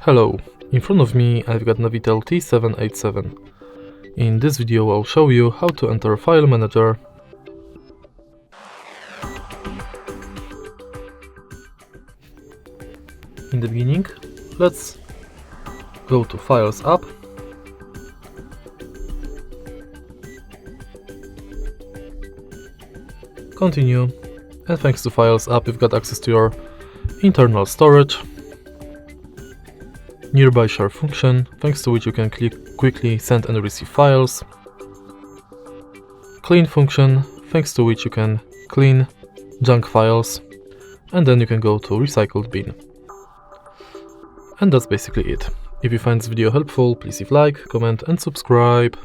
Hello, in front of me I've got NAVITEL T787. In this video I'll show you how to enter File Manager. In the beginning, let's go to Files app, continue, and thanks to Files app you've got access to your internal storage, nearby share function, thanks to which you can quickly send and receive files, clean function, thanks to which you can clean junk files, and then you can go to recycled bin. And that's basically it. If you find this video helpful, please leave a like, comment and subscribe.